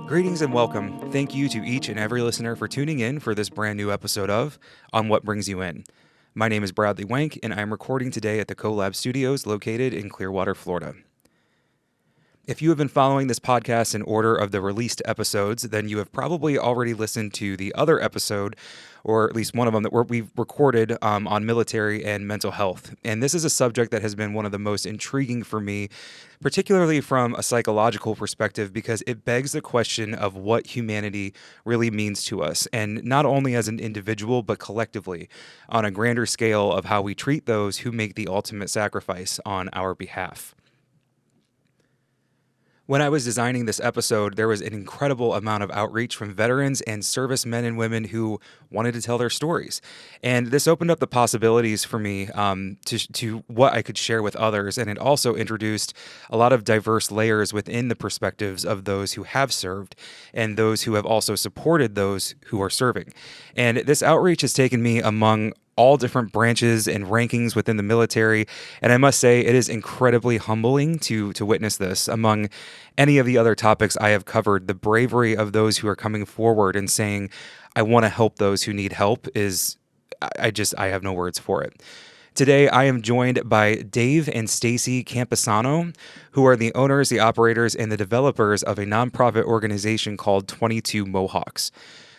Greetings and welcome. Thank you to each and every listener for tuning in for this brand new episode of On What Brings You In. My name is Bradley Wank, and I'm recording today at the CoLab Studios located in Clearwater, Florida. If you have been following this podcast in order of the released episodes, then you have probably already listened to the other episode, or at least one of them that we've recorded on military and mental health. And this is a subject that has been one of the most intriguing for me, particularly from a psychological perspective, because it begs the question of what humanity really means to us, and not only as an individual, but collectively, on a grander scale of how we treat those who make the ultimate sacrifice on our behalf. When I was designing this episode, there was an incredible amount of outreach from veterans and service men and women who wanted to tell their stories. And this opened up the possibilities for me to what I could share with others. And it also introduced a lot of diverse layers within the perspectives of those who have served and those who have also supported those who are serving. And this outreach has taken me among all different branches and rankings within the military. And I must say, it is incredibly humbling to witness this. Among any of the other topics I have covered, the bravery of those who are coming forward and saying, I want to help those who need help is, I have no words for it. Today, I am joined by Dave and Stacey Campisano, who are the owners, the operators, and the developers of a nonprofit organization called 22 Mohawks.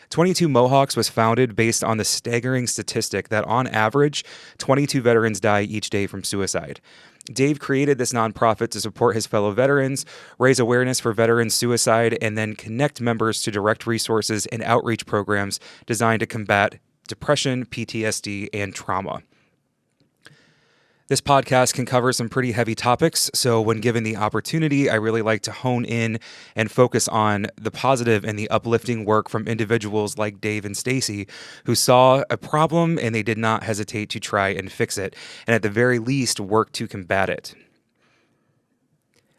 22 Mohawks was founded based on the staggering statistic that on average, 22 veterans die each day from suicide. Dave created this nonprofit to support his fellow veterans, raise awareness for veteran suicide, and then connect members to direct resources and outreach programs designed to combat depression, PTSD, and trauma. This podcast can cover some pretty heavy topics, so when given the opportunity, I really like to hone in and focus on the positive and the uplifting work from individuals like Dave and Stacey, who saw a problem and they did not hesitate to try and fix it, and at the very least, work to combat it.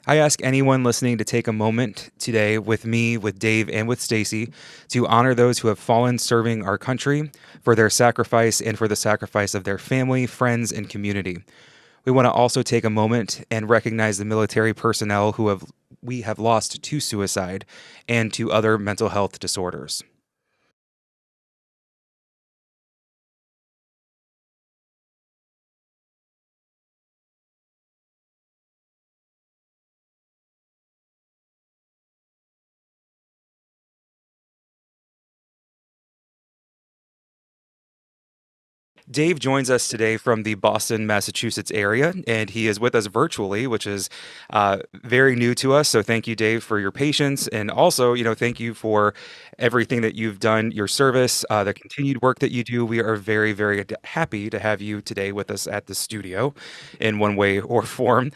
I ask anyone listening to take a moment today with me, with Dave, and with Stacey to honor those who have fallen serving our country for their sacrifice and for the sacrifice of their family, friends, and community. We want to also take a moment and recognize the military personnel who we have lost to suicide and to other mental health disorders. Dave joins us today from the Boston, Massachusetts area, and he is with us virtually, which is very new to us. So thank you, Dave, for your patience. And also, thank you for everything that you've done, your service, the continued work that you do. We are very, very happy to have you today with us at the studio in one way or form.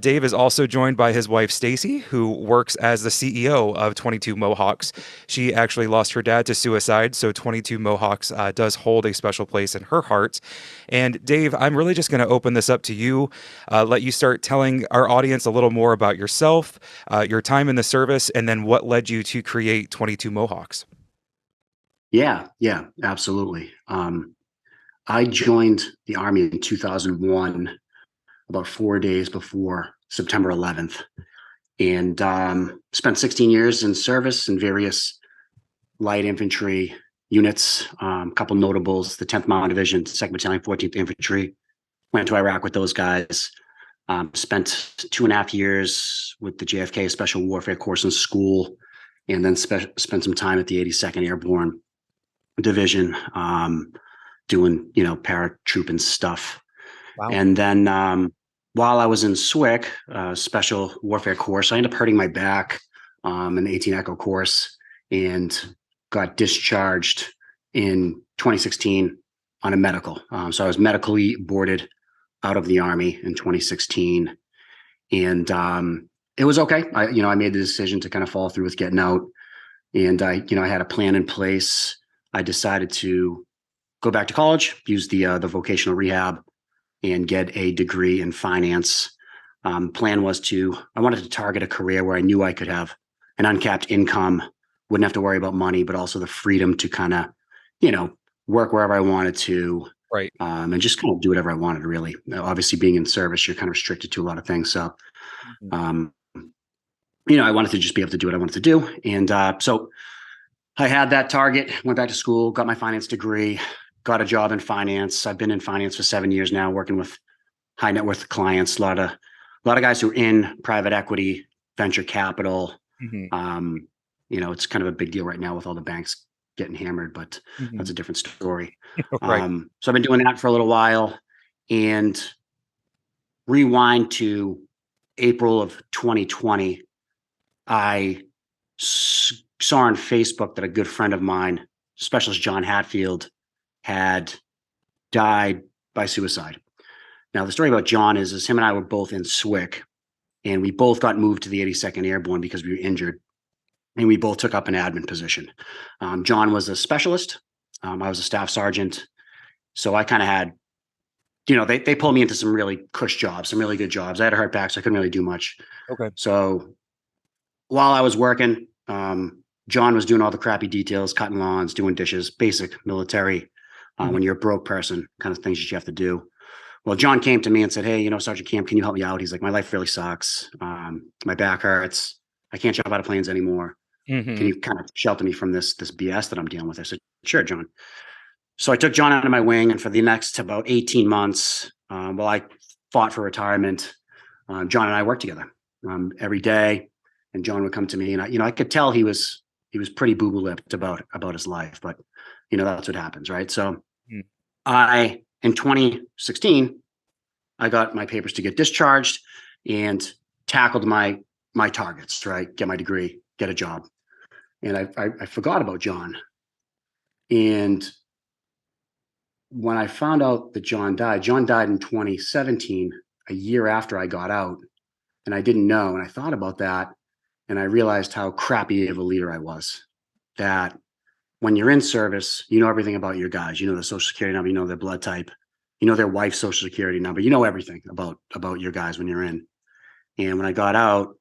Dave is also joined by his wife, Stacey, who works as the CEO of 22 Mohawks. She actually lost her dad to suicide, so 22 Mohawks does hold a special place in her heart. And Dave, I'm really just going to open this up to you, let you start telling our audience a little more about yourself, your time in the service, and then what led you to create 22 Mohawks. Yeah, absolutely. I joined the Army in 2001, about 4 days before September 11th, and spent 16 years in service in various light infantry units, a couple notables, the 10th Mountain Division, 2nd Battalion, 14th Infantry. Went to Iraq with those guys. Spent 2.5 years with the JFK Special Warfare Course and School, and then spent some time at the 82nd Airborne Division, doing paratrooping stuff. Wow. And then while I was in SWIC, Special Warfare Course, I ended up hurting my back in the 18 Echo course and got discharged in 2016 on a medical. So I was medically boarded out of the Army in 2016, and it was okay. I made the decision to kind of follow through with getting out, and I had a plan in place. I decided to go back to college, use the vocational rehab, and get a degree in finance. Plan was I wanted to target a career where I knew I could have an uncapped income, wouldn't have to worry about money, but also the freedom to kind of, work wherever I wanted to, Right. And just kind of do whatever I wanted, really. Obviously, being in service, you're kind of restricted to a lot of things. So I wanted to just be able to do what I wanted to do. And so I had that target, went back to school, got my finance degree, got a job in finance. I've been in finance for 7 years now, working with high net worth clients, a lot of guys who are in private equity, venture capital. Hmm. It's kind of a big deal right now with all the banks getting hammered, but Hmm. that's a different story. Right. So I've been doing that for a little while, and rewind to April of 2020, I saw on Facebook that a good friend of mine, Specialist John Hatfield, had died by suicide. Now, the story about John is him and I were both in SWIC, and we both got moved to the 82nd Airborne because we were injured, and we both took up an admin position. John was a specialist. I was a staff sergeant. So I kind of had, they pulled me into some really cush jobs, some really good jobs. I had a hurt back, so I couldn't really do much. Okay. So while I was working, John was doing all the crappy details, cutting lawns, doing dishes, basic military, Hmm. when you're a broke person, kind of things that you have to do. Well, John came to me and said, "Hey, Sergeant Camp, can you help me out?" He's like, "My life really sucks. My back hurts. I can't jump out of planes anymore. Can Hmm. you kind of shelter me from this BS that I'm dealing with?" I said, "Sure, John." So I took John out of my wing, and for the next about 18 months, while I fought for retirement, John and I worked together every day. And John would come to me, and I could tell he was pretty boo boo lipped about his life, but that's what happens, right? So I in 2016, I got my papers to get discharged and tackled my targets, right? Get my degree, get a job, and I forgot about John. And when I found out that John died in 2017, a year after I got out, and I didn't know. And I thought about that, and I realized how crappy of a leader I was. That when you're in service, you know everything about your guys. You know their social security number, you know their blood type, you know their wife's social security number, you know everything about your guys when you're in. And when I got out,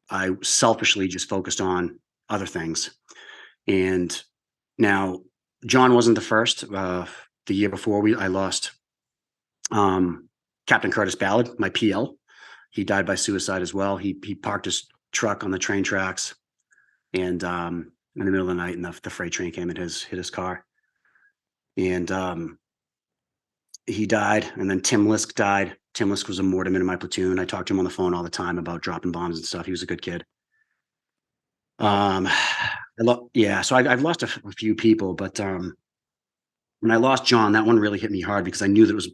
I selfishly just focused on other things. And now John wasn't the first. The year before I lost Captain Curtis Ballard, my PL. He died by suicide as well. He parked his truck on the train tracks, and in the middle of the night, and the freight train came and hit his car, and he died. And then Tim Lisk died. Tim Lisk was a mortarman in my platoon. I talked to him on the phone all the time about dropping bombs and stuff. He was a good kid. Wow. Yeah, so I've lost a few people, but when I lost John, that one really hit me hard because I knew that it was.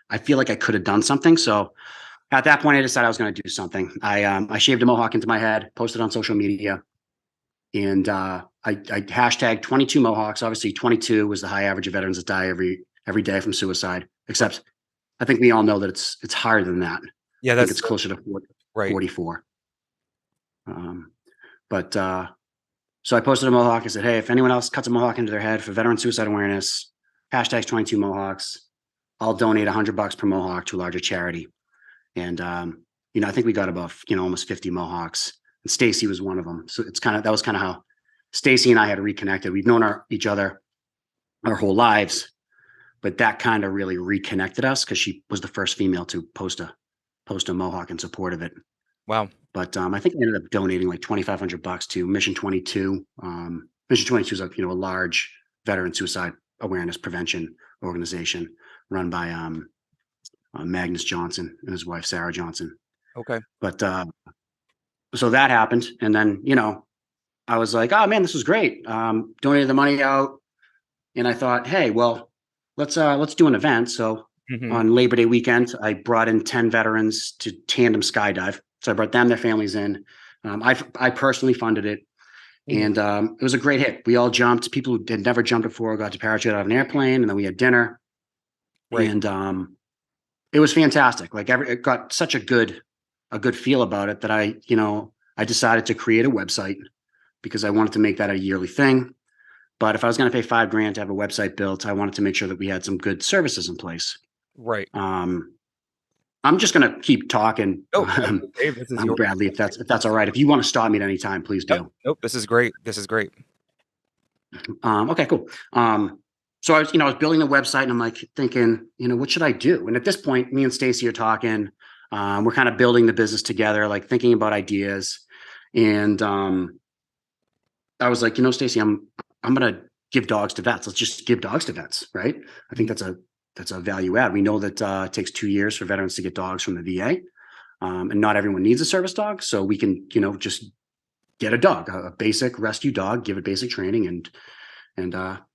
I feel like I could have done something. So at that point, I decided I was going to do something. I shaved a mohawk into my head, posted on social media, and I hashtagged 22 mohawks. Obviously, 22 was the high average of veterans that die every day from suicide. Except I think we all know that it's higher than that. Yeah, I think that's it's closer to right. 44. Um, but So I posted a mohawk. I said, "Hey, if anyone else cuts a mohawk into their head for veteran suicide awareness, hashtags 22 mohawks, I'll donate $100 per mohawk to a larger charity." And I think we got about almost 50 mohawks, and Stacy was one of them. So that was kind of how Stacy and I had reconnected. We've known each other our whole lives, but that kind of really reconnected us because she was the first female to post a mohawk in support of it. Wow. But I think we ended up donating like $2,500 to Mission 22. Mission 22 is a large veteran suicide awareness prevention organization run by Magnus Johnson and his wife Sarah Johnson. Okay. But so that happened, and then I was like, "Oh man, this was great." Donated the money out, and I thought, "Hey, well, let's do an event." So Hmm. on Labor Day weekend, I brought in 10 veterans to tandem skydive. So I brought them, their families in. I personally funded it, Hmm. and it was a great hit. We all jumped. People who had never jumped before got to parachute out of an airplane, and then we had dinner, Right. and it was fantastic. Like it got such a good feel about it that I decided to create a website because I wanted to make that a yearly thing. But if I was going to pay $5,000 to have a website built, I wanted to make sure that we had some good services in place. Right. Um, I'm just going to keep talking, Oh, Dave, this is your. Bradley. If that's all right. If you want to stop me at any time, please Nope. do. Nope. This is great. This is great. Okay, cool. So I was building the website, and I'm like thinking, what should I do? And at this point, me and Stacy are talking. We're kind of building the business together, like thinking about ideas. And I was like, Stacey, I'm gonna give dogs to vets. Let's just give dogs to vets, right? I think that's a value add. We know that it takes 2 years for veterans to get dogs from the VA, and not everyone needs a service dog, so we can just get a dog, a basic rescue dog, give it basic training, and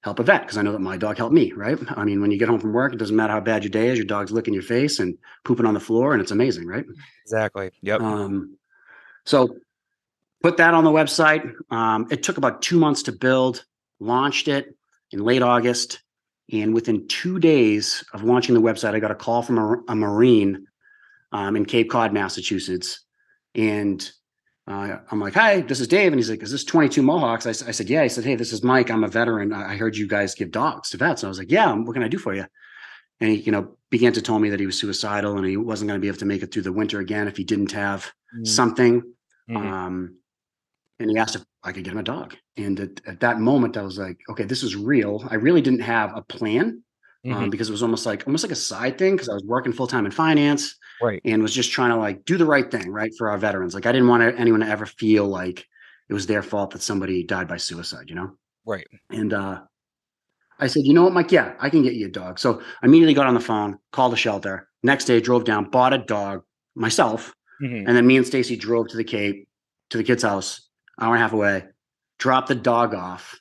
help a vet, because I know that my dog helped me, right? I mean, when you get home from work, it doesn't matter how bad your day is, your dog's licking your face and pooping on the floor, and it's amazing, right? Exactly. Yep. So put that on the website. It took about 2 months to build, launched it in late August. And within 2 days of launching the website, I got a call from a Marine in Cape Cod, Massachusetts. And I'm like, hi, this is Dave. And he's like, is this 22 Mohawks? I said, yeah. He said, hey, this is Mike. I'm a veteran. I heard you guys give dogs to vets. And I was like, yeah, what can I do for you? And he, began to tell me that he was suicidal and he wasn't going to be able to make it through the winter again if he didn't have something. Mm-hmm. And he asked if I could get him a dog. And at that moment, I was like, okay, this is real. I really didn't have a plan, Mm-hmm. because it was almost like a side thing, because I was working full time in finance Right. and was just trying to like do the right thing, right, for our veterans. Like I didn't want anyone to ever feel like it was their fault that somebody died by suicide. Right. And I said, you know what, Mike? Yeah, I can get you a dog. So I immediately got on the phone, called the shelter. Next day, drove down, bought a dog myself. Mm-hmm. And then me and Stacy drove to the Cape, to the kid's house, hour and a half away, dropped the dog off,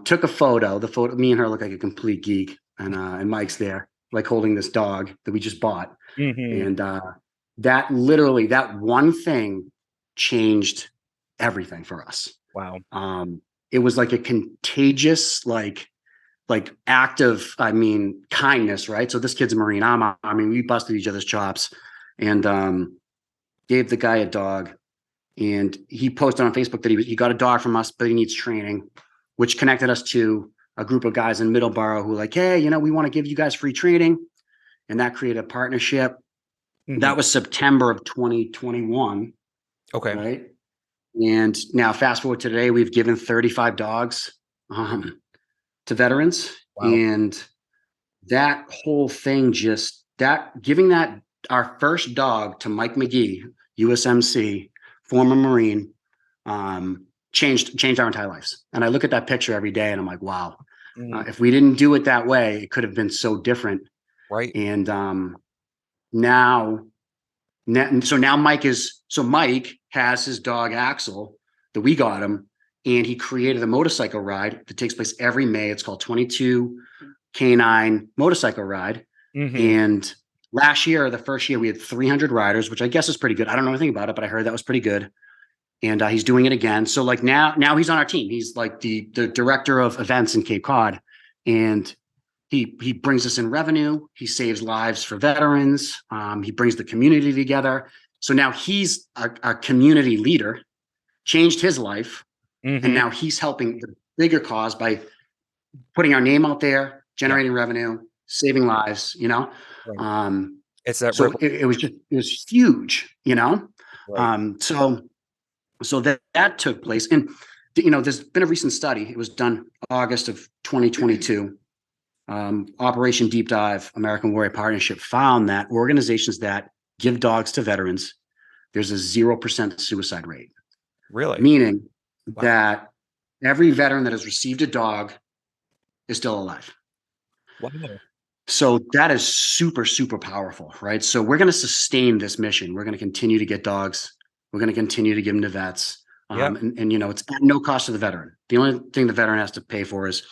took a photo. The photo, me and her look like a complete geek. And Mike's there, like holding this dog that we just bought. Mm-hmm. And that literally, that one thing changed everything for us. Wow. It was like a contagious, like act of, kindness, right? So this kid's a Marine. We busted each other's chops, and gave the guy a dog. And he posted on Facebook that he got a dog from us, but he needs training, which connected us to a group of guys in Middleborough who were like, hey, we want to give you guys free training. And that created a partnership. Mm-hmm. That was September of 2021, Okay. right? And now fast forward to today, we've given 35 dogs to veterans. Wow. And that whole thing, giving that our first dog to Mike McGee, USMC, former Marine, changed our entire lives. And I look at that picture every day and I'm like, wow, Mm-hmm. if we didn't do it that way, it could have been so different. Right. And now Mike has his dog Axel that we got him, and he created a motorcycle ride that takes place every May. It's called 22 Canine Motorcycle Ride. Mm-hmm. And last year, the first year, we had 300 riders, which I guess is pretty good. I don't know anything about it, but I heard that was pretty good. And he's doing it again. So like now he's on our team. He's like the director of events in Cape Cod, and he brings us in revenue. He saves lives for veterans. He brings the community together. So now he's a community leader, changed his life, Mm-hmm. and now he's helping the bigger cause by putting our name out there, generating revenue, saving lives. Right. It's that So ripple. it was huge. Right. So that took place, and there's been a recent study. It was done August of 2022. Operation Deep Dive, American Warrior Partnership, found that organizations that give dogs to veterans, there's a 0% suicide rate. Really? Meaning Wow. that every veteran that has received a dog is still alive. Wow. So that is super, super powerful, right? So we're going to sustain this mission. We're going to continue to get dogs. We're going to continue to give them to vets. Yeah. And it's at no cost to the veteran. The only thing the veteran has to pay for is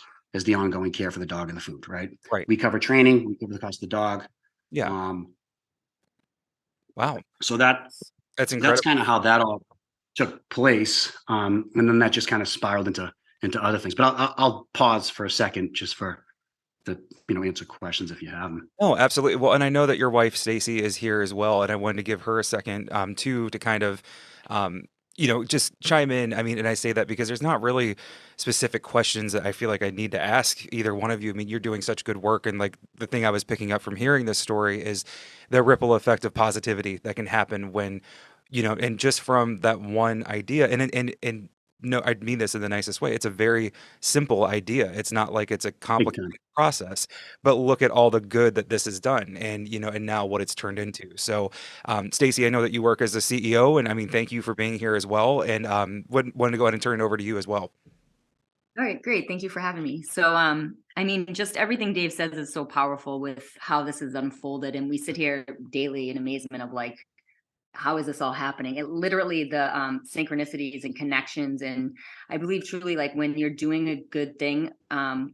the ongoing care for the dog and the food, right? Right. We cover training, we cover the cost of the dog. Yeah. Wow. So That's that's incredible. kind of how that all took place. And then that just kind of spiraled into other things. But I'll pause for a second just for the answer questions if you have them. Oh, absolutely. Well, and I know that your wife Stacy is here as well, and I wanted to give her a second too to kind of just chime in. I mean, and I say that because there's not really specific questions that I feel like I need to ask either one of you. I mean, you're doing such good work, and like the thing I was picking up from hearing this story is the ripple effect of positivity that can happen when, and just from that one idea, and no, I mean this in the nicest way. It's a very simple idea. It's not like it's a Big complicated time. process, but look at all the good that this has done, and and now what it's turned into. So, Stacey, I know that you work as a CEO, and I mean, thank you for being here as well. And wanted to go ahead and turn it over to you as well. All right, great. Thank you for having me. So, I mean, just everything Dave says is so powerful with how this has unfolded, and we sit here daily in amazement of like, how is this all happening? It literally the synchronicities and connections, and I believe truly like when you're doing a good thing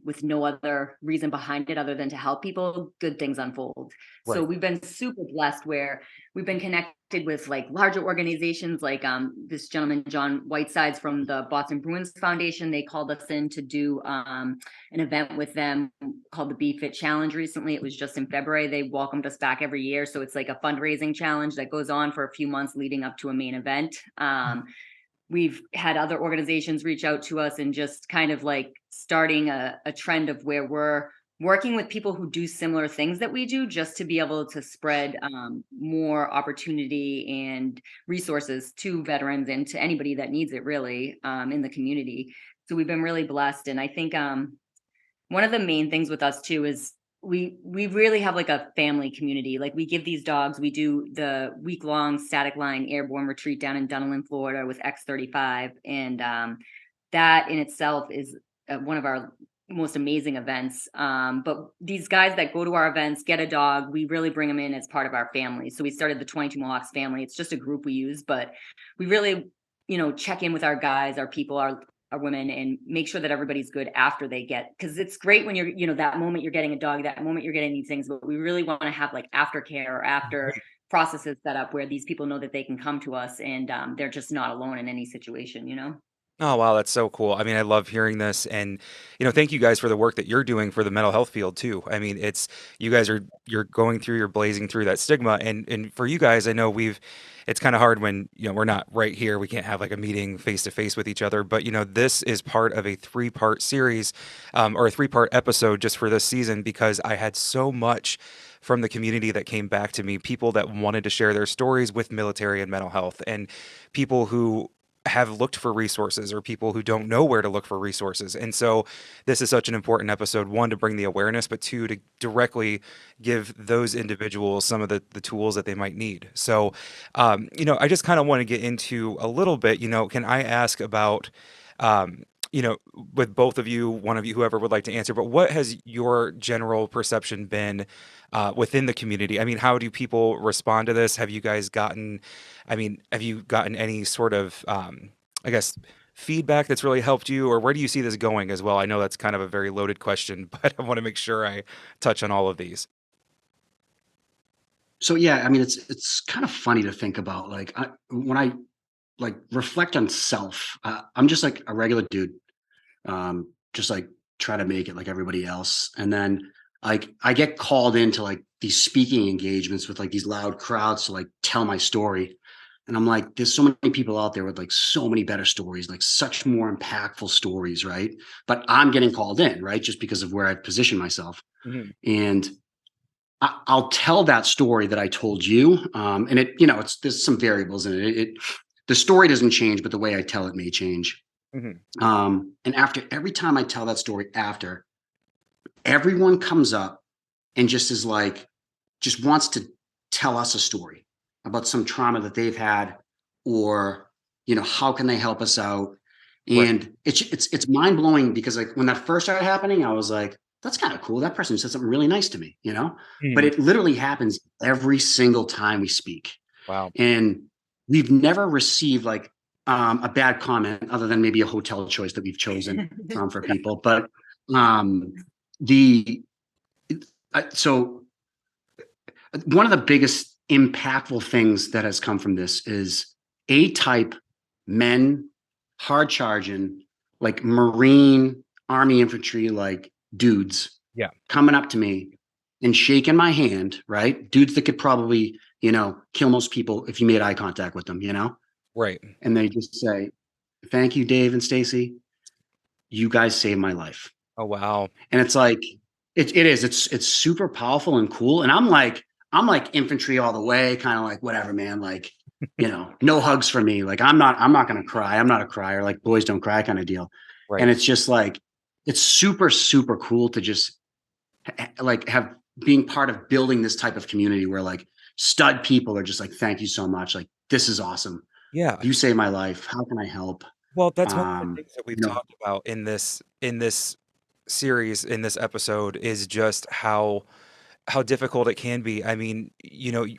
with no other reason behind it other than to help people, good things unfold. So Right. we've been super blessed where we've been connected with like larger organizations like this gentleman John Whitesides from the Boston Bruins Foundation. They called us in to do an event with them called the Be Fit Challenge recently. It was just in February. They welcomed us back every year. So it's like a fundraising challenge that goes on for a few months leading up to a main event. We've had other organizations reach out to us and just kind of like starting a trend of where we're working with people who do similar things that we do just to be able to spread more opportunity and resources to veterans and to anybody that needs it really in the community. So we've been really blessed. And I think one of the main things with us too is we really have like a family community. Like we give these dogs, we do the week-long static line airborne retreat down in Dunedin, Florida with X-35. And that in itself is one of our most amazing events. But these guys that go to our events, get a dog, we really bring them in as part of our family. So we started the 22 Mohawks family. It's just a group we use, but we really, check in with our guys, our people, our women, and make sure that everybody's good after they get, because it's great when you're, that moment you're getting a dog, that moment you're getting these things, but we really want to have like aftercare or after processes set up where these people know that they can come to us and they're just not alone in any situation. Oh, wow, that's so cool. I mean, I love hearing this, and thank you guys for the work that you're doing for the mental health field too. I mean, it's you guys you're going through, you're blazing through that stigma, and for you guys, I know it's kind of hard when we're not right here. We can't have like a meeting face to face with each other, but this is part of a 3-part series, or a 3-part episode just for this season because I had so much from the community that came back to me, people that wanted to share their stories with military and mental health, and people who have looked for resources or people who don't know where to look for resources. And so this is such an important episode, one, to bring the awareness, but two, to directly give those individuals some of the tools that they might need. So, I just kind of want to get into a little bit, can I ask about, um, with both of you, one of you, whoever would like to answer, but what has your general perception been within the community? I mean, how do people respond to this? Have you guys gotten, have you gotten any sort of, I guess, feedback that's really helped you, or where do you see this going as well? I know that's kind of a very loaded question, but I want to make sure I touch on all of these. So yeah, I mean, it's kind of funny to think about. Like when I like reflect on self, I'm just like a regular dude, just like try to make it like everybody else. And then like I get called into like these speaking engagements with like these loud crowds to like tell my story. And I'm like, there's so many people out there with like so many better stories, like such more impactful stories, right? But I'm getting called in, right? Just because of where I position myself. Hmm. And I'll tell that story that I told you. And there's some variables in it. The story doesn't change, but the way I tell it may change. Hmm. And after every time I tell that story, everyone comes up and just is like, just wants to tell us a story about some trauma that they've had, or how can they help us out. Right. And it's mind-blowing because like when that first started happening, I was like, that's kind of cool, that person said something really nice to me. But Mhm. it literally happens every single time we speak. Wow. And we've never received like a bad comment other than maybe a hotel choice that we've chosen for people. But um, the so one of the biggest impactful things that has come from this is A-type men, hard charging, like Marine, Army infantry, like dudes Yeah. coming up to me and shaking my hand, right? Dudes that could probably, kill most people if you made eye contact with them. Right. And they just say, thank you, Dave and Stacey. You guys saved my life. Oh, wow. And it's like, it's super powerful and cool. And I'm like infantry all the way, kind of like whatever, man. Like No hugs for me. Like I'm not going to cry. I'm not a crier, like boys don't cry kind of deal. And Right. it's just like, it's super, super cool to just like have being part of building this type of community where like stud people are just like, thank you so much. Like, this is awesome. Yeah. You saved my life. How can I help? Well, that's one of the Um, things that we've you know, talked about in this series, in this episode, is just how difficult it can be. I mean,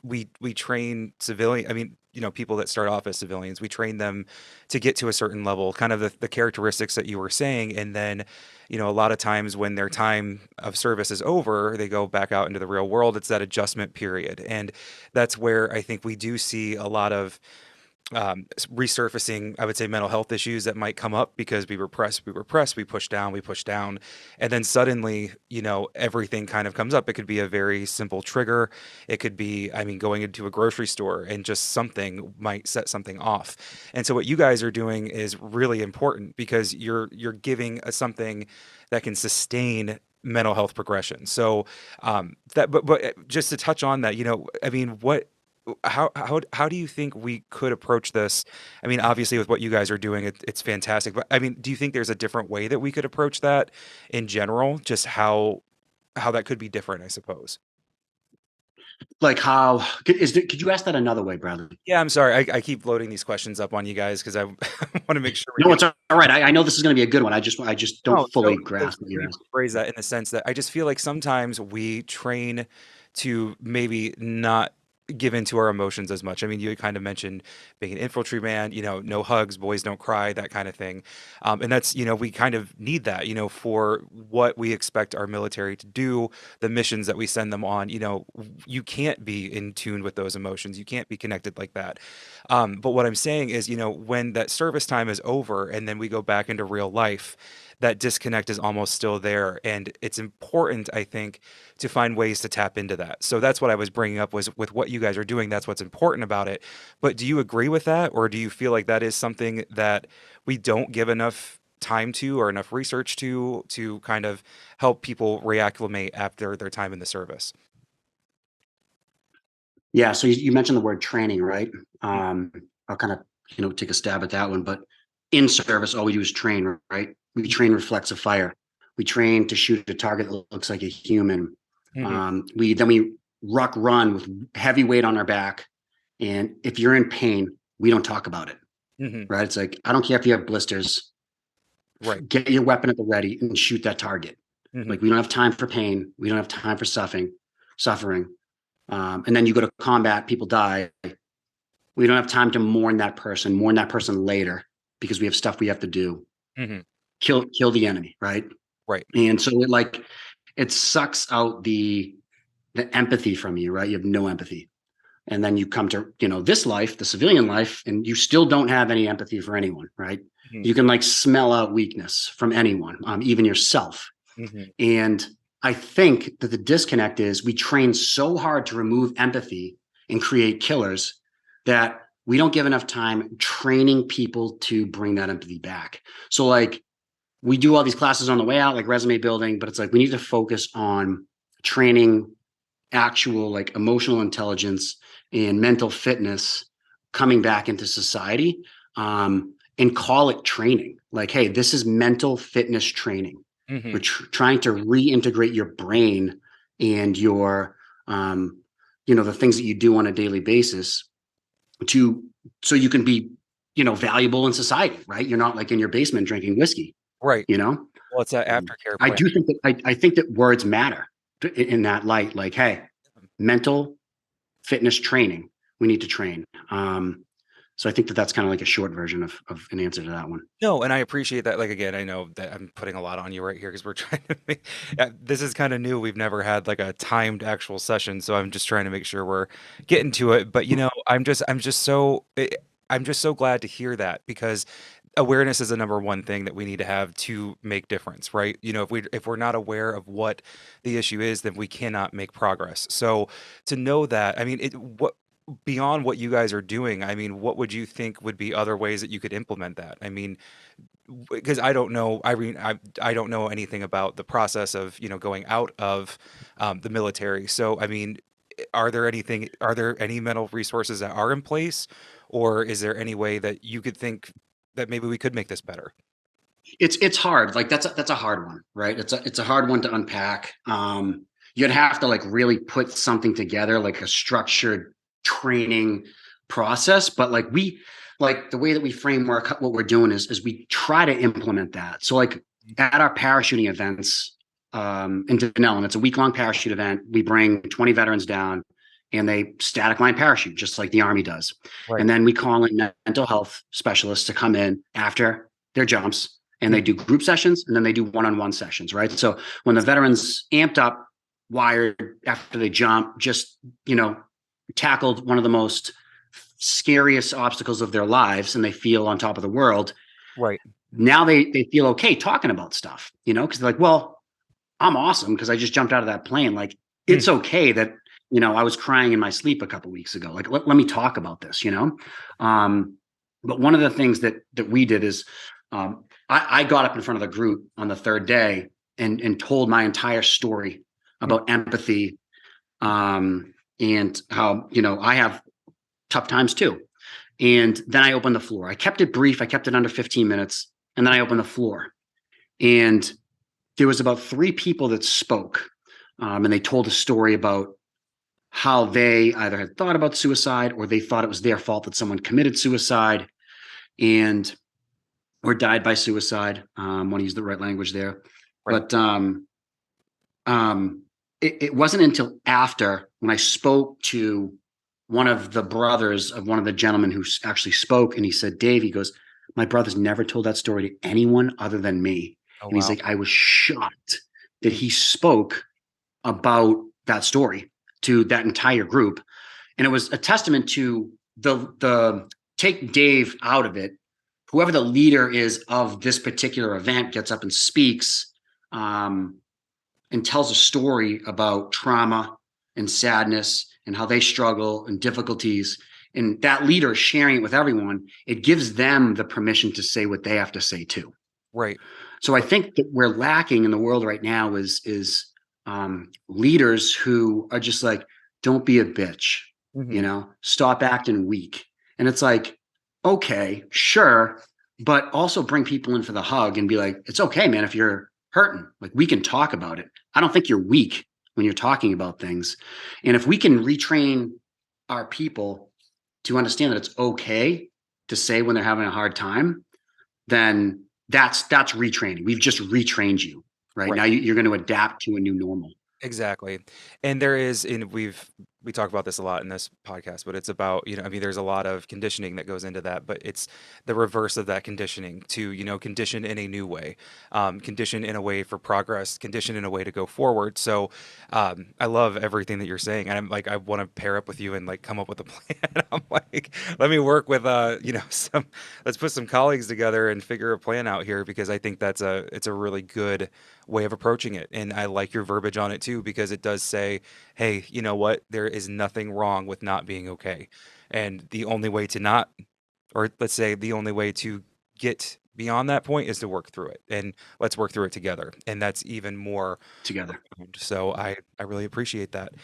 we train civilian. I mean, people that start off as civilians, we train them to get to a certain level, kind of the characteristics that you were saying, and then, a lot of times when their time of service is over, they go back out into the real world. It's that adjustment period, and that's where I think we do see a lot of resurfacing, I would say, mental health issues that might come up because we push down, and then suddenly, everything kind of comes up. It could be a very simple trigger. It could be, I mean, going into a grocery store and just something might set something off. And so what you guys are doing is really important because you're giving something that can sustain mental health progression. So but just to touch on that, I mean, how do you think we could approach this? I mean, obviously, with what you guys are doing, it's fantastic. But I mean, do you think there's a different way that we could approach that in general? Just how that could be different, I suppose. like could you ask that another way, Bradley? Yeah, I'm sorry. I keep loading these questions up on you guys because I want to make sure we No, get. it's all right. I know this is going to be a good one. I just don't No, fully so grasp what let you're me asking. rephrase that in the sense that I just feel like sometimes we train to maybe not give into our emotions as much. I mean, you kind of mentioned being an infantryman, no hugs, boys don't cry, that kind of thing. And that's, we kind of need that, for what we expect our military to do, the missions that we send them on. You can't be in tune with those emotions. You can't be connected like that. But what I'm saying is, when that service time is over and then we go back into real life, that disconnect is almost still there. And it's important, I think, to find ways to tap into that. So that's what I was bringing up was with what you guys are doing. That's what's important about it. But do you agree with that? Or do you feel like that is something that we don't give enough time to or enough research to kind of help people reacclimate after their time in the service? Yeah, so you mentioned the word training, right? I'll kind of take a stab at that one. But in service, all we do is train, right? We train reflexive fire. We train to shoot a target that looks like a human. Hmm. We ruck run with heavy weight on our back, and if you're in pain, we don't talk about it, Hmm. right? It's like, I don't care if you have blisters, Right. get your weapon at the ready and shoot that target. Hmm. Like, we don't have time for pain. We don't have time for suffering. And then you go to combat, people die. We don't have time to mourn that person later because we have stuff we have to do. Hmm. Kill the enemy, right? Right. And so it sucks out the empathy from you, right? You have no empathy. And then you come to, this life, the civilian life, and you still don't have any empathy for anyone, right? Hmm. You can like smell out weakness from anyone, even yourself. Hmm. And I think that the disconnect is we train so hard to remove empathy and create killers that we don't give enough time training people to bring that empathy back. So like, we do all these classes on the way out, like resume building, but it's like we need to focus on training actual like emotional intelligence and mental fitness coming back into society, and call it training. Like, hey, this is mental fitness training. Hmm. We're trying to reintegrate your brain and your the things that you do on a daily basis to so you can be valuable in society, right? You're not like in your basement drinking whiskey. Right. you know Well, it's that um, aftercare I plan. do think that I think that words matter in that light. Like, hey, mental fitness training, we need to train. So I think that that's kind of like a short version of an answer to that one. No, and I appreciate that. Like again, I know that I'm putting a lot on you right here because we're trying to make this is kind of new. We've never had like a timed actual session, so I'm just trying to make sure we're getting to it. But I'm just so glad to hear that because awareness is the number one thing that we need to have to make difference, right? If we're not aware of what the issue is, then we cannot make progress. So to know that, I mean, what beyond what you guys are doing, I mean, what would you think would be other ways that you could implement that? I mean, because I don't know, I don't know anything about the process of going out of the military. So I mean, are there any mental resources that are in place, or is there any way that you could think that maybe we could make this better? It's hard. Like that's a hard one, right? It's a hard one to unpack. You'd have to like really put something together, like a structured training process. But like the way that we framework what we're doing is we try to implement that. So like at our parachuting events in Denellen, it's a week-long parachute event. We bring 20 veterans down and they static line parachute, just like the Army does. Right. And then we call in mental health specialists to come in after their jumps, and they do group sessions, and then they do one-on-one sessions, right? So when the veterans amped up, wired after they jump, just, tackled one of the most scariest obstacles of their lives, and they feel on top of the world. Right. Now they feel okay talking about stuff, because they're like, well, I'm awesome because I just jumped out of that plane. Like, it's okay that, I was crying in my sleep a couple of weeks ago. Like, let me talk about this, But one of the things that we did is, I got up in front of the group on the third day and told my entire story about empathy, and how, I have tough times too. And then I opened the floor. I kept it brief. I kept it under 15 minutes. And then I opened the floor. And there was about 3 people that spoke. And they told a story about how they either had thought about suicide or they thought it was their fault that someone committed suicide or died by suicide. I want to use the right language there. Right. But it wasn't until after, when I spoke to one of the brothers of one of the gentlemen who actually spoke, and he said, Dave, he goes, my brother's never told that story to anyone other than me. Oh, and he's like, I was shocked that he spoke about that story to that entire group. And it was a testament to the take Dave out of it. Whoever the leader is of this particular event gets up and speaks, and tells a story about trauma and sadness and how they struggle and difficulties. And that leader sharing it with everyone, it gives them the permission to say what they have to say too. Right. So I think that we're lacking in the world right now is leaders who are just like, don't be a bitch, stop acting weak. And it's like, okay, sure. But also bring people in for the hug and be like, it's okay, man, if you're hurting, like we can talk about it. I don't think you're weak when you're talking about things. And if we can retrain our people to understand that it's okay to say when they're having a hard time, then that's retraining. We've just retrained you, right? Now you're going to adapt to a new normal. Exactly. And there is, and we talk about this a lot in this podcast, but it's about, there's a lot of conditioning that goes into that, but it's the reverse of that conditioning to, condition in a new way, condition in a way for progress, condition in a way to go forward. So I love everything that you're saying. And I'm like, I want to pair up with you and like come up with a plan. I'm like, let me work with, let's put some colleagues together and figure a plan out here, because I think it's a really good way of approaching it. And I like your verbiage on it too, because it does say, hey, you know what? There is nothing wrong with not being okay. And the only way to not, or let's say the only way to get beyond that point is to work through it. And let's work through it together. And that's even more together. So I really appreciate that.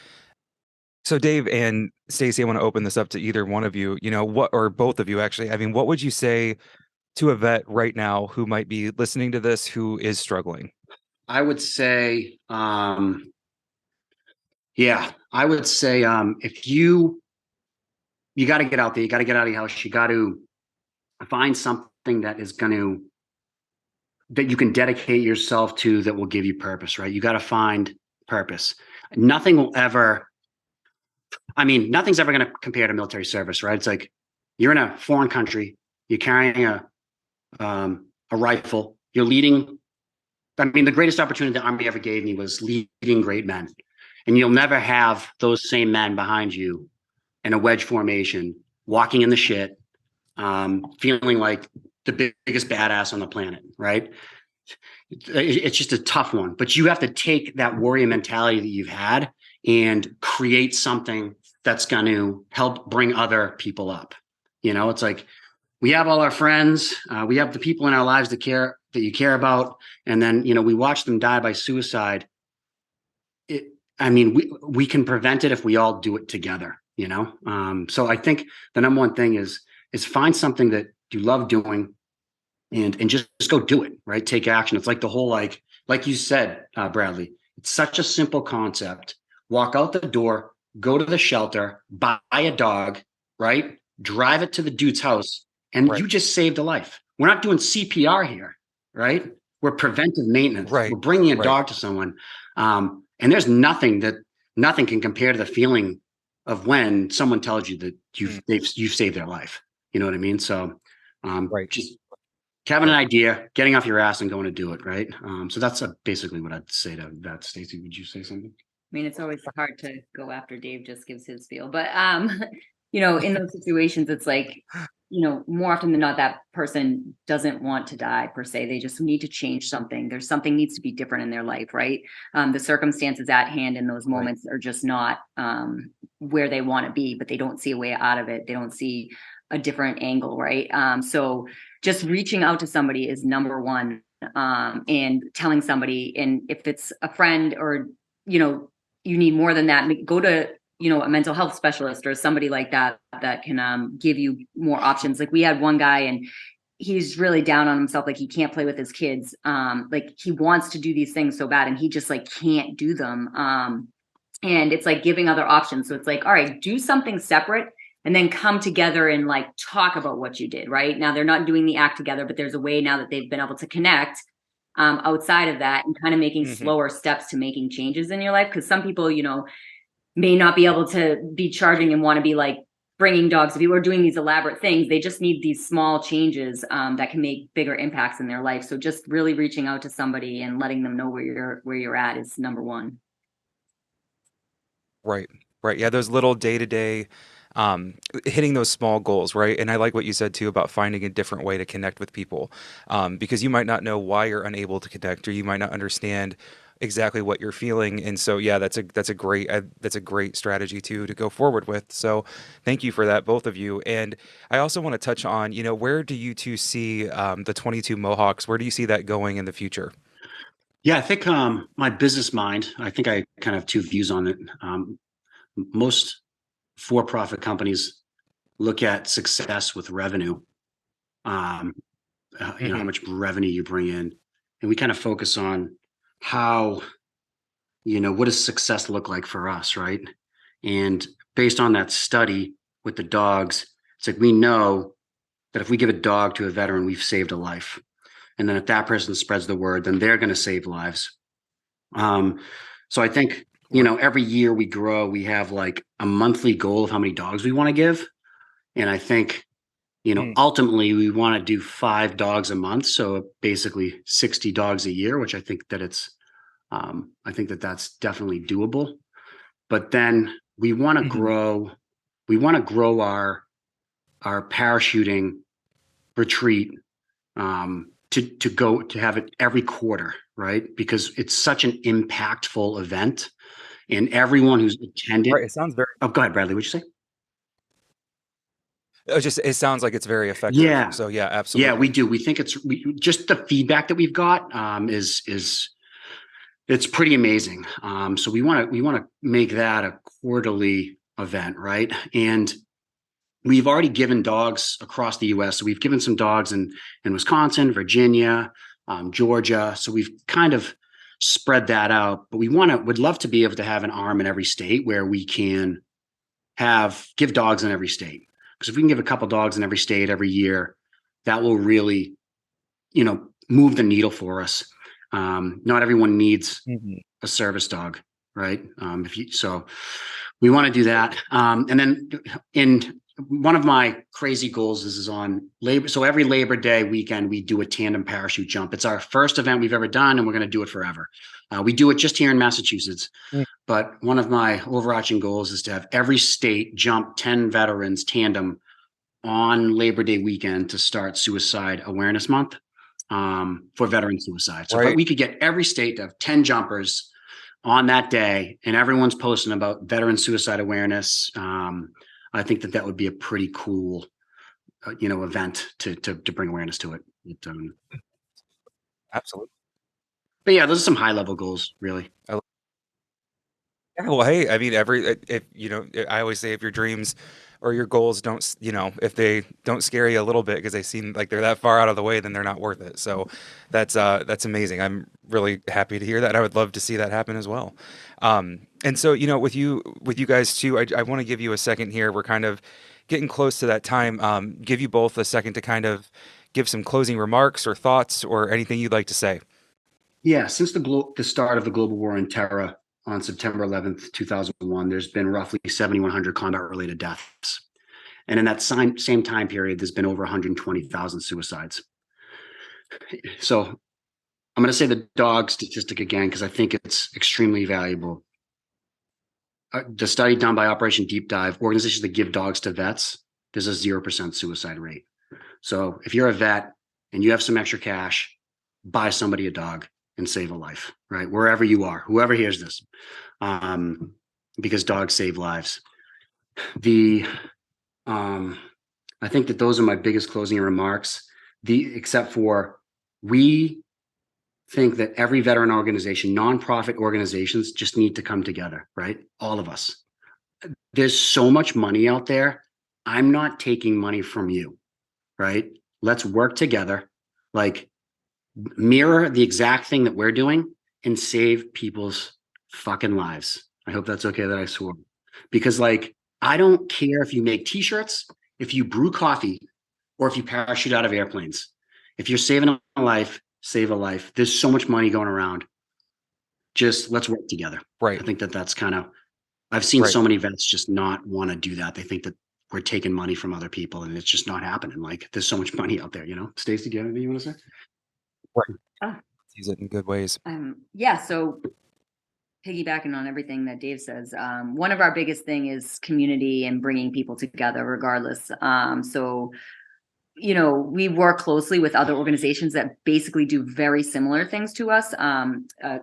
So Dave and Stacey, I want to open this up to either one of you, or both of you actually. I mean, what would you say to a vet right now who might be listening to this, who is struggling? I would say, I would say, if you got to get out there, you got to get out of your house, you got to find something that you can dedicate yourself to, that will give you purpose, right? You got to find purpose. Nothing's ever going to compare to military service, right? It's like, you're in a foreign country, you're carrying a rifle, you're leading. The greatest opportunity the Army ever gave me was leading great men. And you'll never have those same men behind you in a wedge formation, walking in the shit, feeling like the biggest badass on the planet, right? It's just a tough one. But you have to take that warrior mentality that you've had and create something that's going to help bring other people up. It's like, we have all our friends, we have the people in our lives that you care about, and then we watch them die by suicide. I mean, we can prevent it if we all do it together, you know? So I think the number one thing is find something that you love doing and just go do it, right? Take action. It's like the whole, like you said, Bradley, it's such a simple concept. Walk out the door, go to the shelter, buy a dog, right? Drive it to the dude's house, and Right. you just saved a life. We're not doing CPR here, right? We're preventive maintenance. Right. We're bringing a Right. dog to someone. And there's nothing can compare to the feeling of when someone tells you that you've saved their life. You know what I mean? So Right. just having an Right. idea, getting off your ass and going to do it, right? So that's basically what I'd say to that. Stacey, would you say something? I mean, it's always hard to go after Dave just gives his feel, but you know, in those situations, it's like, you know, more often than not, that person doesn't want to die per se. They just need to change something. There's something needs to be different in their life, right? The circumstances at hand in those Right. moments are just not where they want to be, but they don't see a way out of it. They don't see a different angle, right? So just reaching out to somebody is number one, and telling somebody, and if it's a friend or, you know, you need more than that, go to, you know, a mental health specialist or somebody like that that can give you more options. Like we had one guy and he's really down on himself, like he can't play with his kids, like he wants to do these things so bad and he just like can't do them, and it's like giving other options. So it's like, all right, do something separate and then come together and like talk about what you did. Right now they're not doing the act together, but there's a way now that they've been able to connect outside of that and kind of making slower steps to making changes in your life. Because some people, you know, may not be able to be charging and want to be like bringing dogs to people or doing these elaborate things. They just need these small changes that can make bigger impacts in their life. So just really reaching out to somebody and letting them know where you're at is number one. Right. Right. Yeah, those little day-to-day hitting those small goals, right? And I like what you said too about finding a different way to connect with people. Because you might not know why you're unable to connect or you might not understand exactly what you're feeling. And so yeah, that's a great strategy too to go forward with. So thank you for that, both of you. And I also want to touch on, you know, where do you two see the 22 Mohawks? Where do you see that going in the future? Yeah, I think my business mind, I think I kind of have two views on it. Most for-profit companies look at success with revenue, um, you know, how much revenue you bring in. And we kind of focus on how, you know, what does success look like for us, right? And based on that study with the dogs, it's like we know that if we give a dog to a veteran, we've saved a life. And then if that person spreads the word, then they're going to save lives. So I think, you Right. know, every year we grow, we have like a monthly goal of how many dogs we want to give. And I think, you know, ultimately we want to do 5 dogs a month. So basically 60 dogs a year, which I think that I think that that's definitely doable. But then Mhm. we want to grow our parachuting retreat, to go to have it every quarter, right? Because it's such an impactful event, and everyone who's attended. Right. It sounds very Oh, go ahead, Bradley. What'd you say? it sounds like it's very effective. Yeah, So yeah, yeah, we absolutely. do. We think just the feedback that we've got is it's pretty amazing. So we want to make that a quarterly event, right? And we've already given dogs across the U.S. So we've given some dogs in Wisconsin, Virginia, Georgia. So we've kind of spread that out. But would love to be able to have an arm in every state where we can give dogs in every state. Because if we can give a couple dogs in every state every year, that will really, you know, move the needle for us. Not everyone needs Mhm. a service dog, right? So we want to do that. And then in one of my crazy goals is on labor. So every Labor Day weekend, we do a tandem parachute jump. It's our first event we've ever done, and we're going to do it forever. We do it just here in Massachusetts. Mm. But one of my overarching goals is to have every state jump 10 veterans tandem on Labor Day weekend to start Suicide Awareness Month, for veteran suicide. So if Right. we could get every state to have 10 jumpers on that day and everyone's posting about veteran suicide awareness, I think that would be a pretty cool, you know, event to bring awareness to it. Absolutely. But yeah, those are some high level goals, really. I Well, hey, I mean, if I always say if your dreams or your goals don't, if they don't scare you a little bit because they seem like they're that far out of the way, then they're not worth it. So that's amazing. I'm really happy to hear that. I would love to see that happen as well. And so, with you guys too, I want to give you a second here. We're kind of getting close to that time. Give you both a second to kind of give some closing remarks or thoughts or anything you'd like to say. Yeah, since the start of the global war on terror on September 11th, 2001, there's been roughly 7,100 combat-related deaths. And in that same time period, there's been over 120,000 suicides. So I'm going to say the dog statistic again, because I think it's extremely valuable. The study done by Operation Deep Dive, organizations that give dogs to vets, there's a 0% suicide rate. So if you're a vet and you have some extra cash, buy somebody a dog and save a life, right? Wherever you are, whoever hears this, because dogs save lives. I think that those are my biggest closing remarks. Except for we think that every veteran organization, nonprofit organizations, just need to come together, right? All of us. There's so much money out there. I'm not taking money from you, right? Let's work together, like mirror the exact thing that we're doing and save people's fucking lives. I hope that's okay that I swore. Because I don't care if you make t-shirts, if you brew coffee, or if you parachute out of airplanes. If you're saving a life, save a life. There's so much money going around. Just let's work together. Right. I think that that's kind of, I've seen Right. so many vets just not want to do that. They think that we're taking money from other people and it's just not happening. There's so much money out there, Stacey, do you have anything you want to say? Right. Ah, Use it in good ways. yeah, so piggybacking on everything that Dave says, one of our biggest thing is community and bringing people together regardless. So we work closely with other organizations that basically do very similar things to us.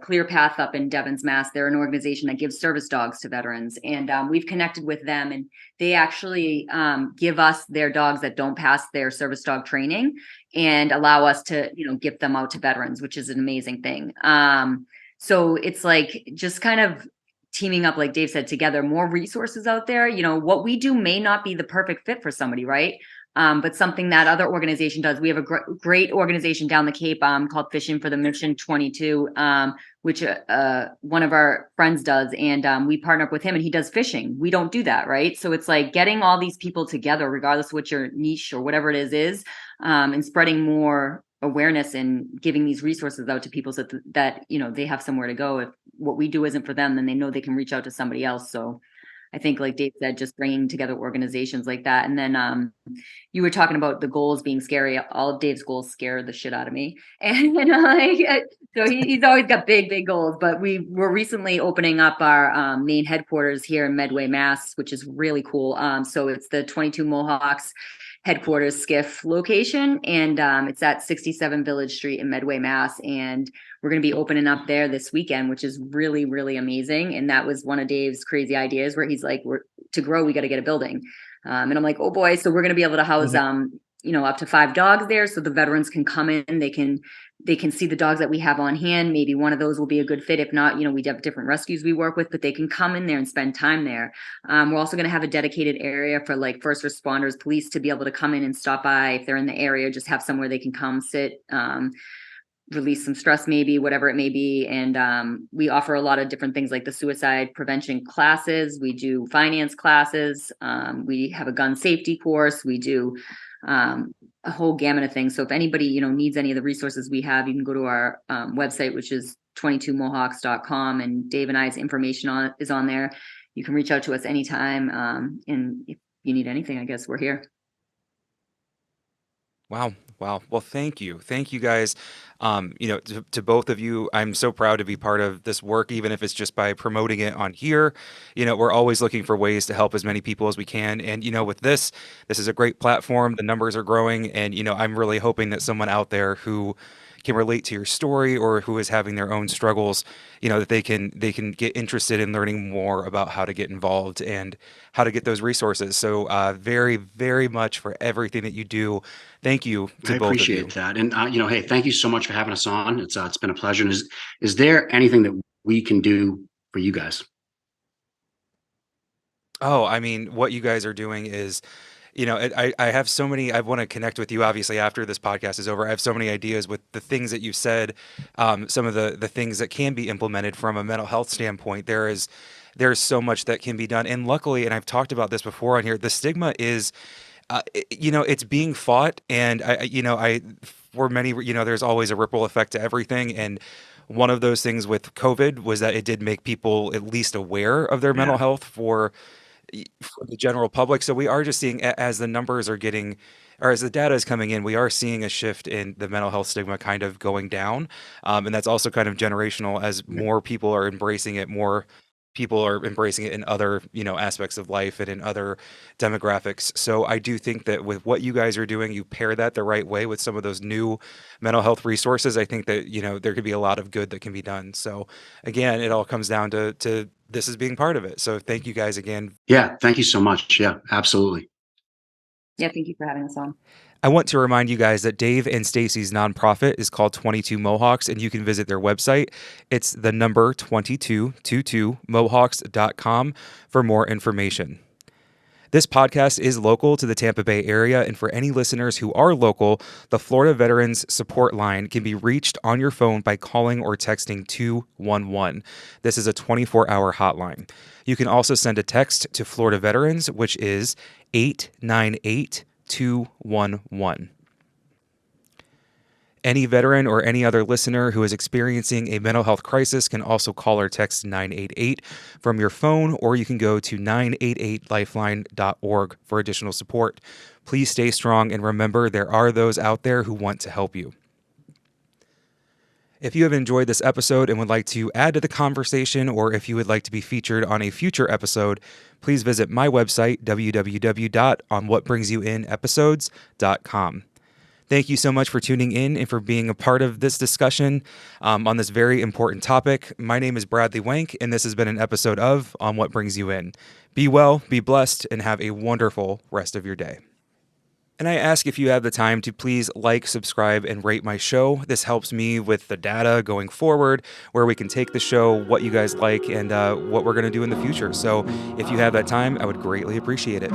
Clear Path up in Devon's, Mass. They're an organization that gives service dogs to veterans, and we've connected with them, and they actually give us their dogs that don't pass their service dog training, and allow us to give them out to veterans, which is an amazing thing. So it's like just kind of teaming up, like Dave said, together, more resources out there. What we do may not be the perfect fit for somebody, right? But something that other organization does. We have a great organization down the Cape called Fishing for the Mission 22, which one of our friends does. And we partner up with him and he does fishing. We don't do that, right? So it's like getting all these people together, regardless of what your niche or whatever it is, and spreading more awareness and giving these resources out to people so that they have somewhere to go. If what we do isn't for them, then they know they can reach out to somebody else. So I think, like Dave said, just bringing together organizations like that. And then you were talking about the goals being scary. All of Dave's goals scare the shit out of me. And so he's always got big, big goals. But we're recently opening up our main headquarters here in Medway, Mass, which is really cool. So it's the 22 Mohawks headquarters skiff location, and it's at 67 Village Street in Medway, Mass. And we're going to be opening up there this weekend, which is really, really amazing. And that was one of Dave's crazy ideas where he's like, to grow, we got to get a building. And I'm like, oh boy. So we're going to be able to house, up to 5 dogs there. So the veterans can come in, they can see the dogs that we have on hand. Maybe one of those will be a good fit. If not, we have different rescues we work with, but they can come in there and spend time there. We're also going to have a dedicated area for like first responders, police to be able to come in and stop by if they're in the area, just have somewhere they can come sit, release some stress, maybe whatever it may be. And we offer a lot of different things like the suicide prevention classes. We do finance classes. We have a gun safety course. We do a whole gamut of things. So if anybody needs any of the resources we have, you can go to our website, which is 22mohawks.com, and Dave and I's information is on there. You can reach out to us anytime, and if you need anything, I guess we're here. Wow. Well, thank you guys. To both of you, I'm so proud to be part of this work, even if it's just by promoting it on here. We're always looking for ways to help as many people as we can. And, with this is a great platform. The numbers are growing. And, I'm really hoping that someone out there who can relate to your story or who is having their own struggles, that they can get interested in learning more about how to get involved and how to get those resources. So very, very much for everything that you do. Thank you to I both of you. appreciate that. And, hey, thank you so much for having us on. It's been a pleasure. And is there anything that we can do for you guys? Oh, I mean, what you guys are doing is, I have so many. I want to connect with you. Obviously, after this podcast is over, I have so many ideas with the things that you've said. Some of the things that can be implemented from a mental health standpoint. There's so much that can be done, and luckily, and I've talked about this before on here. The stigma is, it's being fought, and I for many, there's always a ripple effect to everything, and one of those things with COVID was that it did make people at least aware of their mental Yeah. health for the general public. So we are just seeing as the numbers are getting, or as the data is coming in, we are seeing a shift in the mental health stigma kind of going down. And that's also kind of generational as Yeah. more people are embracing it, more people are embracing it in other, aspects of life and in other demographics. So I do think that with what you guys are doing, you pair that the right way with some of those new mental health resources. I think that, there could be a lot of good that can be done. So again, it all comes down to this is being part of it. So thank you guys again. Yeah. Thank you so much. Yeah, absolutely. Yeah, thank you for having us on. I want to remind you guys that Dave and Stacey's nonprofit is called 22 Mohawks, and you can visit their website. It's the number 2222mohawks.com for more information. This podcast is local to the Tampa Bay area, and for any listeners who are local, the Florida Veterans Support Line can be reached on your phone by calling or texting 211. This is a 24-hour hotline. You can also send a text to Florida Veterans, which is 898-211. Any veteran or any other listener who is experiencing a mental health crisis can also call or text 988 from your phone, or you can go to 988lifeline.org for additional support. Please stay strong, and remember, there are those out there who want to help you. If you have enjoyed this episode and would like to add to the conversation, or if you would like to be featured on a future episode, please visit my website, www.onwhatbringsyouinepisodes.com. Thank you so much for tuning in and for being a part of this discussion on this very important topic. My name is Bradley Wank, and this has been an episode of On What Brings You In. Be well, be blessed, and have a wonderful rest of your day. And I ask if you have the time to please like, subscribe, and rate my show. This helps me with the data going forward, where we can take the show, what you guys like, and what we're going to do in the future. So if you have that time, I would greatly appreciate it.